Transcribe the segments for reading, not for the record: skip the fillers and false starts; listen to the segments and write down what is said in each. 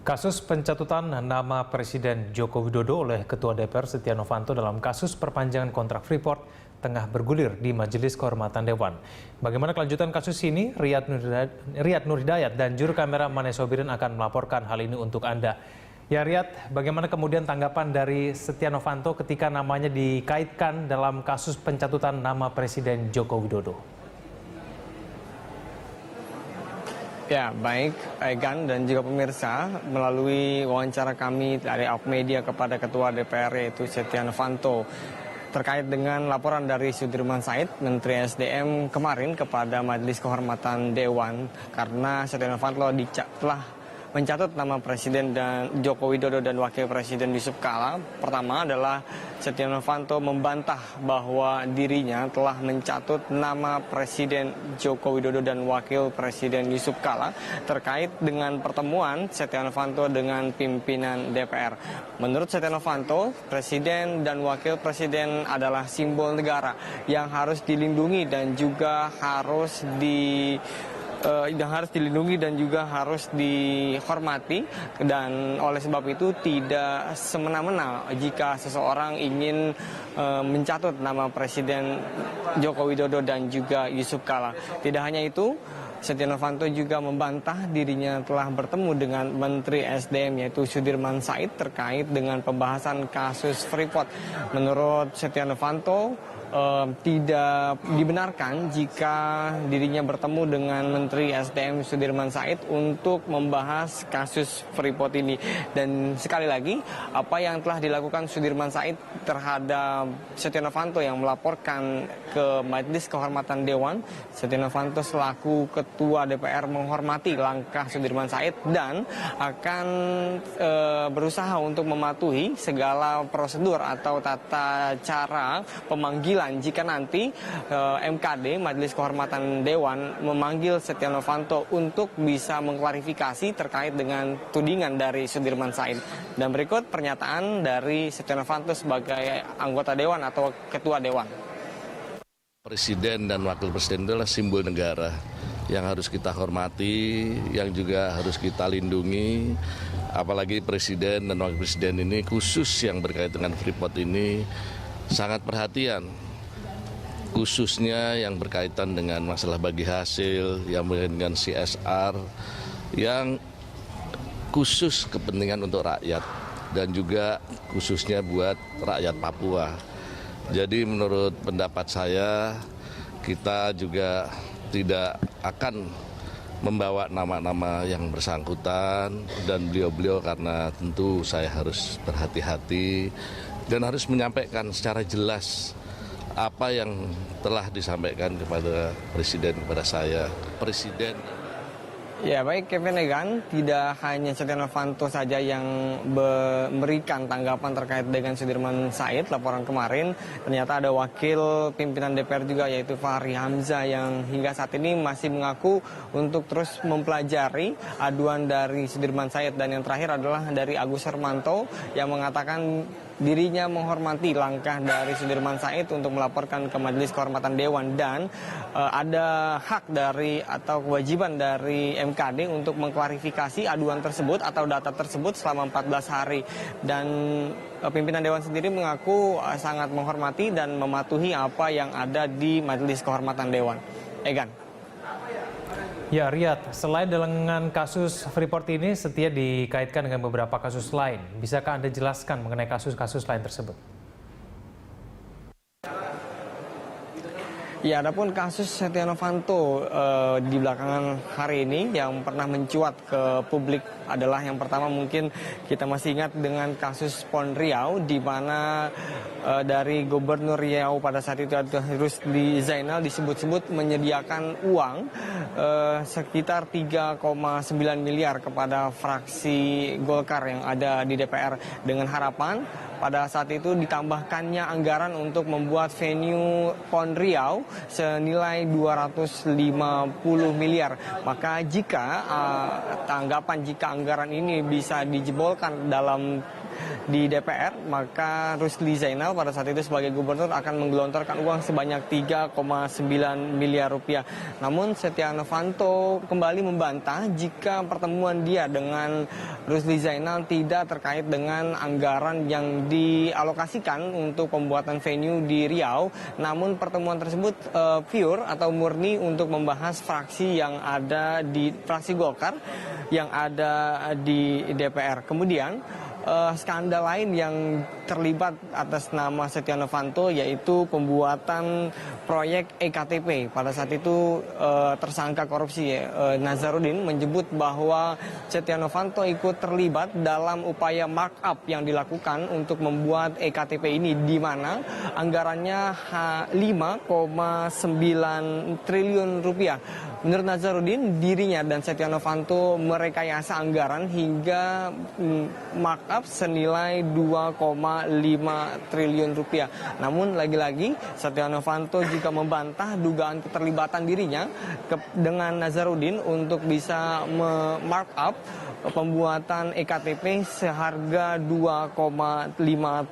Kasus pencatutan nama Presiden Joko Widodo oleh Ketua DPR Setia Novanto dalam kasus perpanjangan kontrak Freeport tengah bergulir di Majelis Kehormatan Dewan. Bagaimana kelanjutan kasus ini? Riyad Nur Hidayat dan juru kamera Mane Sobirin akan melaporkan hal ini untuk Anda. Ya Riyad, bagaimana kemudian tanggapan dari Setia Novanto ketika namanya dikaitkan dalam kasus pencatutan nama Presiden Joko Widodo? Ya, baik Egan dan juga pemirsa, melalui wawancara kami dari Awak Media kepada Ketua DPR yaitu Setia Novanto terkait dengan laporan dari Sudirman Said, Menteri SDM kemarin kepada Majelis Kehormatan Dewan karena Setia Novanto telah mencatut nama Presiden dan Joko Widodo dan Wakil Presiden Yusuf Kala. Pertama adalah Setia Novanto membantah bahwa dirinya telah mencatut nama Presiden Joko Widodo dan Wakil Presiden Yusuf Kala terkait dengan pertemuan Setia Novanto dengan pimpinan DPR. Menurut Setia Novanto, Presiden dan Wakil Presiden adalah simbol negara yang harus dilindungi dan juga harus dilindungi dan juga harus dihormati, dan oleh sebab itu tidak semena-mena jika seseorang ingin mencatut nama Presiden Joko Widodo dan juga Yusuf Kala. Tidak hanya itu, Setia Novanto juga membantah dirinya telah bertemu dengan Menteri SDM yaitu Sudirman Said terkait dengan pembahasan kasus Freeport. Menurut Setia Novanto, tidak dibenarkan jika dirinya bertemu dengan Menteri SDM Sudirman Said untuk membahas kasus Freeport ini. Dan sekali lagi, apa yang telah dilakukan Sudirman Said terhadap Setia Novanto yang melaporkan ke Majelis Kehormatan Dewan, Setia Novanto selaku Ketua DPR menghormati langkah Sudirman Said dan akan berusaha untuk mematuhi segala prosedur atau tata cara pemanggilan jika nanti MKD, Majelis Kehormatan Dewan, memanggil Setia Novanto untuk bisa mengklarifikasi terkait dengan tudingan dari Sudirman Said. Dan berikut pernyataan dari Setia Novanto sebagai anggota Dewan atau Ketua Dewan. Presiden dan Wakil Presiden adalah simbol negara yang harus kita hormati, yang juga harus kita lindungi. Apalagi Presiden dan Wakil Presiden ini khusus yang berkaitan dengan Freeport ini sangat perhatian, khususnya yang berkaitan dengan masalah bagi hasil, yang berkaitan dengan CSR, yang khusus kepentingan untuk rakyat dan juga khususnya buat rakyat Papua. Jadi menurut pendapat saya, kita juga tidak akan membawa nama-nama yang bersangkutan dan beliau-beliau karena tentu saya harus berhati-hati dan harus menyampaikan secara jelas apa yang telah disampaikan kepada Presiden, kepada saya. Presiden. Ya baik Kevin Egan, tidak hanya Setia Novanto saja yang memberikan tanggapan terkait dengan Sudirman Said laporan kemarin. Ternyata ada wakil pimpinan DPR juga yaitu Fahri Hamzah yang hingga saat ini masih mengaku untuk terus mempelajari aduan dari Sudirman Said. Dan yang terakhir adalah dari Agus Hermanto yang mengatakan dirinya menghormati langkah dari Sudirman Said untuk melaporkan ke Majelis Kehormatan Dewan dan ada hak dari atau kewajiban dari MKD untuk mengklarifikasi aduan tersebut atau data tersebut selama 14 hari. Dan pimpinan Dewan sendiri mengaku sangat menghormati dan mematuhi apa yang ada di Majelis Kehormatan Dewan. Egan. Ya Riyad, selain dengan kasus Freeport ini, Setia dikaitkan dengan beberapa kasus lain. Bisakah Anda jelaskan mengenai kasus-kasus lain tersebut? Ya, adapun kasus Setia Novanto di belakangan hari ini yang pernah mencuat ke publik adalah yang pertama mungkin kita masih ingat dengan kasus PON Riau di mana dari Gubernur Riau pada saat itu Rusdi Zainal disebut-sebut menyediakan uang sekitar 3,9 miliar kepada fraksi Golkar yang ada di DPR dengan harapan pada saat itu ditambahkannya anggaran untuk membuat venue PON Riau senilai 250 miliar. Maka jika anggaran ini bisa dijebolkan dalam di DPR, maka Rusli Zainal pada saat itu sebagai gubernur akan menggelontorkan uang sebanyak 3,9 miliar rupiah. Namun Setia Novanto kembali membantah jika pertemuan dia dengan Rusli Zainal tidak terkait dengan anggaran yang dialokasikan untuk pembuatan venue di Riau. Namun pertemuan tersebut pure atau murni untuk membahas fraksi yang ada di fraksi Golkar yang ada di DPR. Kemudian skandal lain yang terlibat atas nama Setia Novanto yaitu pembuatan proyek EKTP. Pada saat itu tersangka korupsi Nazarudin menyebut bahwa Setia Novanto ikut terlibat dalam upaya markup yang dilakukan untuk membuat EKTP ini, di mana anggarannya 5,9 triliun rupiah. Menurut Nazarudin, dirinya dan Setia Novanto merekayasa anggaran hingga markup senilai 2,5 triliun rupiah. Namun lagi-lagi Setia Novanto juga membantah dugaan keterlibatan dirinya dengan Nazarudin untuk bisa markup pembuatan EKTP seharga 2,5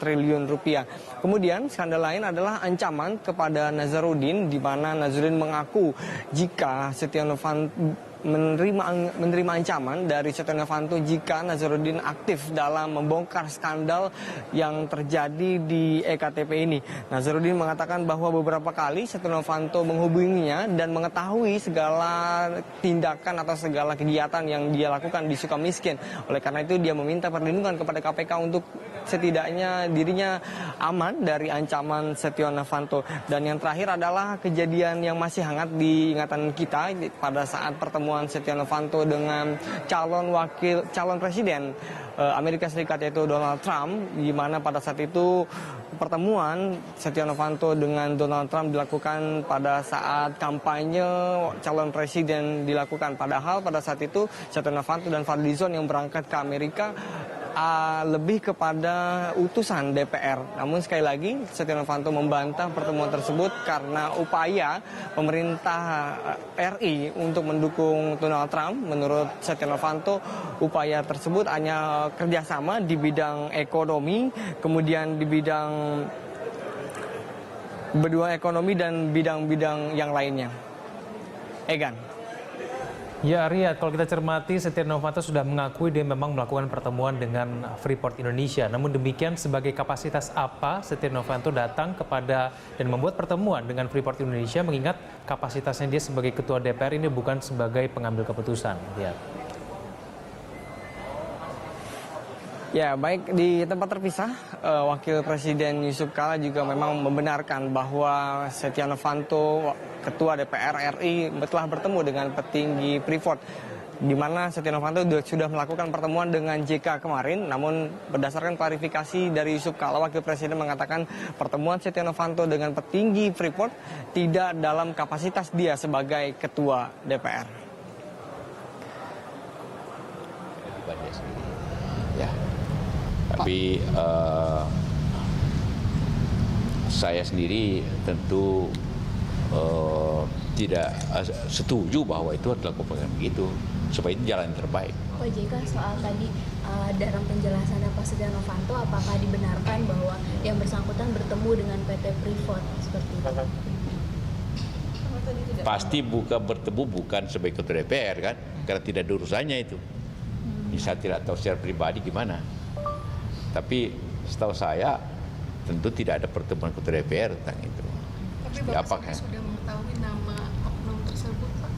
triliun rupiah. Kemudian skandal lain adalah ancaman kepada Nazarudin, di mana Nazarudin mengaku jika Setia Novanto menerima ancaman dari Setia Novanto jika Nazarudin aktif dalam membongkar skandal yang terjadi di EKTP ini. Nazarudin mengatakan bahwa beberapa kali Setia Novanto menghubunginya dan mengetahui segala tindakan atau segala kegiatan yang dia lakukan di Sukamiskin. Oleh karena itu dia meminta perlindungan kepada KPK untuk setidaknya dirinya aman dari ancaman Setia Novanto. Dan yang terakhir adalah kejadian yang masih hangat di ingatan kita pada saat pertemuan Setia Novanto dengan calon presiden Amerika Serikat yaitu Donald Trump, di mana pada saat itu pertemuan Setia Novanto dengan Donald Trump dilakukan pada saat kampanye calon presiden dilakukan. Padahal pada saat itu Setia Novanto dan Fadlizon yang berangkat ke Amerika lebih kepada utusan DPR. Namun sekali lagi Setia Novanto membantah pertemuan tersebut karena upaya pemerintah RI untuk mendukung Donald Trump. Menurut Setia Novanto, upaya tersebut hanya kerjasama di bidang ekonomi, kemudian di bidang berdua ekonomi dan bidang-bidang yang lainnya. Egan. Ya, Riyad, kalau kita cermati, Setia Novanto sudah mengakui dia memang melakukan pertemuan dengan Freeport Indonesia. Namun demikian, sebagai kapasitas apa Setia Novanto datang kepada dan membuat pertemuan dengan Freeport Indonesia, mengingat kapasitasnya dia sebagai ketua DPR ini bukan sebagai pengambil keputusan. Ya. Ya, baik, di tempat terpisah, Wakil Presiden Yusuf Kala juga memang membenarkan bahwa Setia Novanto, Ketua DPR RI, telah bertemu dengan petinggi Freeport, di mana Setia Novanto sudah melakukan pertemuan dengan JK kemarin. Namun berdasarkan klarifikasi dari Yusuf Kala, Wakil Presiden mengatakan pertemuan Setia Novanto dengan petinggi Freeport tidak dalam kapasitas dia sebagai Ketua DPR. Ya. Tapi saya sendiri tentu tidak setuju bahwa itu adalah kepentingan begitu, supaya itu jalan yang terbaik. Pak JK, soal tadi dalam penjelasannya Pak Setia Novanto, apakah dibenarkan bahwa yang bersangkutan bertemu dengan PT Freeport seperti itu? Pasti bertemu bukan sebagai ketua DPR kan, karena tidak ada urusannya itu. Saya tidak tahu secara pribadi gimana. Tapi setahu saya tentu tidak ada pertemuan ketua DPR tentang itu. Tapi Bapak sudah mengetahui nama oknum tersebut, Pak?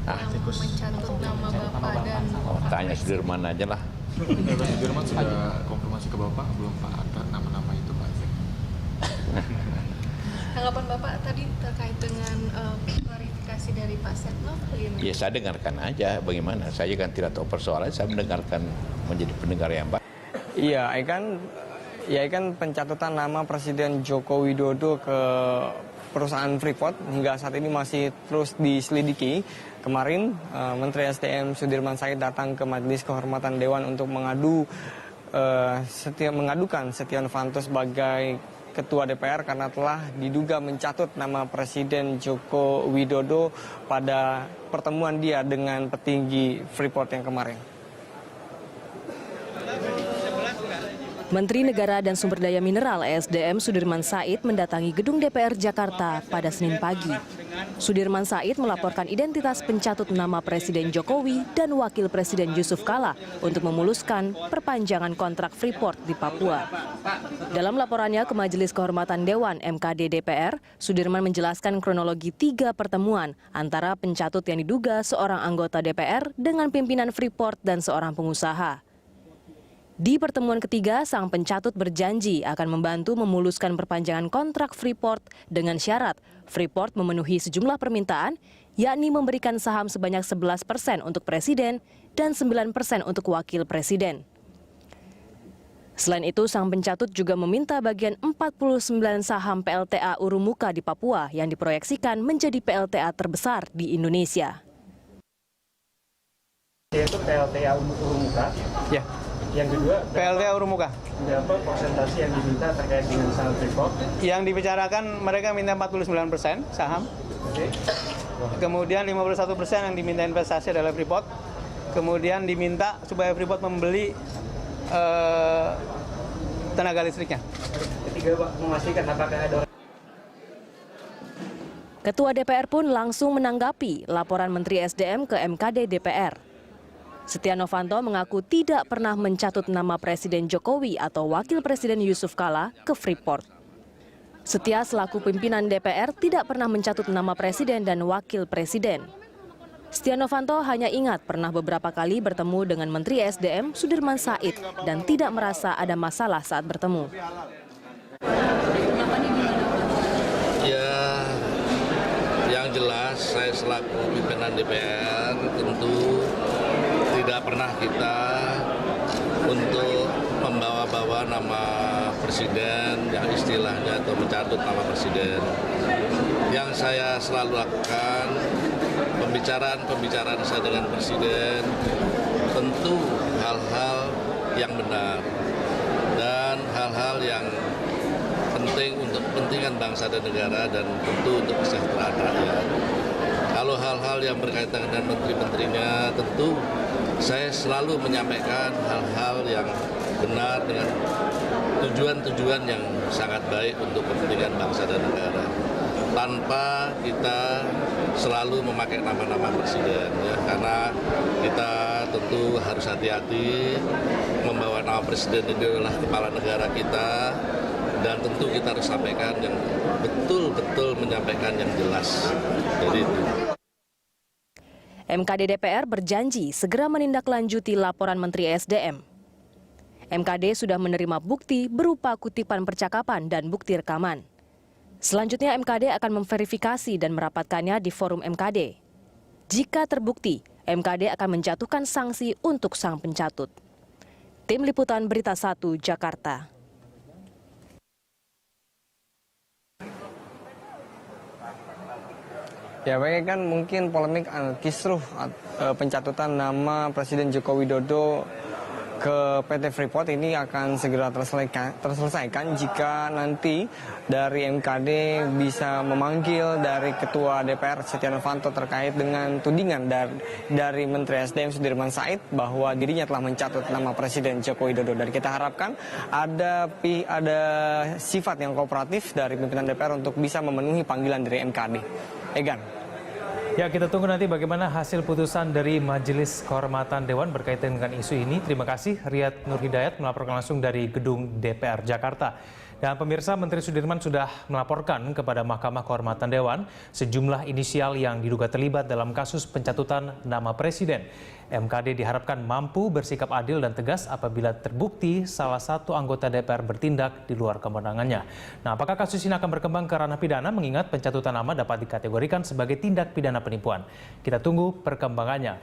Yang mencatut nama Bapak dan... Tanya Sudirman aja lah. Pak Sudirman sudah konfirmasi ke Bapak belum Pak ada nama-nama itu Pak? Tanggapan Bapak tadi terkait dengan klarifikasi dari Pak Setnov? Ya saya dengarkan aja bagaimana. Saya kan tidak tahu persoalan, saya mendengarkan, menjadi pendengar yang baik. Iya, Ikan pencatutan nama Presiden Joko Widodo ke perusahaan Freeport hingga saat ini masih terus diselidiki. Kemarin Menteri SDM Sudirman Said datang ke Majelis Kehormatan Dewan untuk mengadukan Setia Novanto sebagai Ketua DPR karena telah diduga mencatut nama Presiden Joko Widodo pada pertemuan dia dengan petinggi Freeport yang kemarin. Menteri Negara dan Sumber Daya Mineral (ESDM) Sudirman Said mendatangi gedung DPR Jakarta pada Senin pagi. Sudirman Said melaporkan identitas pencatut nama Presiden Jokowi dan Wakil Presiden Yusuf Kala untuk memuluskan perpanjangan kontrak Freeport di Papua. Dalam laporannya ke Majelis Kehormatan Dewan (MKD) DPR, Sudirman menjelaskan kronologi 3 pertemuan antara pencatut yang diduga seorang anggota DPR dengan pimpinan Freeport dan seorang pengusaha. Di pertemuan ketiga, sang pencatut berjanji akan membantu memuluskan perpanjangan kontrak Freeport dengan syarat Freeport memenuhi sejumlah permintaan, yakni memberikan saham sebanyak 11% untuk presiden dan 9% untuk wakil presiden. Selain itu, sang pencatut juga meminta bagian 49 saham PLTA Urumuka di Papua yang diproyeksikan menjadi PLTA terbesar di Indonesia. Yaitu PLTA Urumuka. Ya. Yang kedua, PLTA Urumuka. Berapa persentase yang diminta terkait dengan saham Freeport? Yang dibicarakan mereka minta 49% saham. Oke. Kemudian 51% yang diminta investasi adalah Freeport. Kemudian diminta supaya Freeport membeli tenaga listriknya. Ketiga, Pak, memastikan apakah ada. Ketua DPR pun langsung menanggapi laporan Menteri SDM ke MKD DPR. Setia Novanto mengaku tidak pernah mencatut nama Presiden Jokowi atau Wakil Presiden Yusuf Kala ke Freeport. Setia selaku pimpinan DPR tidak pernah mencatut nama Presiden dan Wakil Presiden. Setia Novanto hanya ingat pernah beberapa kali bertemu dengan Menteri SDM Sudirman Said dan tidak merasa ada masalah saat bertemu. Ya, yang jelas saya selaku pimpinan DPR tentu tidak pernah kita untuk membawa-bawa nama presiden yang istilahnya atau mencatut nama presiden. Yang saya selalu lakukan pembicaraan saya dengan presiden tentu hal-hal yang benar dan hal-hal yang penting untuk kepentingan bangsa dan negara dan tentu untuk kesejahteraan rakyat. Kalau hal-hal yang berkaitan dengan menteri-menterinya tentu saya selalu menyampaikan hal-hal yang benar dengan tujuan-tujuan yang sangat baik untuk kepentingan bangsa dan negara. Tanpa kita selalu memakai nama-nama presiden, ya, karena kita tentu harus hati-hati membawa nama presiden ini adalah kepala negara kita dan tentu kita harus sampaikan yang betul-betul menyampaikan yang jelas. Jadi itu. MKD DPR berjanji segera menindaklanjuti laporan Menteri SDM. MKD sudah menerima bukti berupa kutipan percakapan dan bukti rekaman. Selanjutnya MKD akan memverifikasi dan merapatkannya di forum MKD. Jika terbukti, MKD akan menjatuhkan sanksi untuk sang pencatut. Tim Liputan Berita 1 Jakarta. Ya, baik, kan mungkin polemik kisruh pencatutan nama Presiden Joko Widodo ke PT Freeport ini akan segera terselesaikan jika nanti dari MKD bisa memanggil dari Ketua DPR Setia Novanto terkait dengan tudingan dari Menteri SDM Sudirman Said bahwa dirinya telah mencatut nama Presiden Joko Widodo. Dan kita harapkan ada sifat yang kooperatif dari pimpinan DPR untuk bisa memenuhi panggilan dari MKD. Egan. Ya, kita tunggu nanti bagaimana hasil putusan dari Majelis Kehormatan Dewan berkaitan dengan isu ini. Terima kasih Riyad Nur Hidayat melaporkan langsung dari gedung DPR Jakarta. Dan pemirsa, Menteri Sudirman sudah melaporkan kepada Mahkamah Kehormatan Dewan sejumlah inisial yang diduga terlibat dalam kasus pencatutan nama Presiden. MKD diharapkan mampu bersikap adil dan tegas apabila terbukti salah satu anggota DPR bertindak di luar kewenangannya. Nah, apakah kasus ini akan berkembang ke ranah pidana mengingat pencatutan nama dapat dikategorikan sebagai tindak pidana penipuan? Kita tunggu perkembangannya.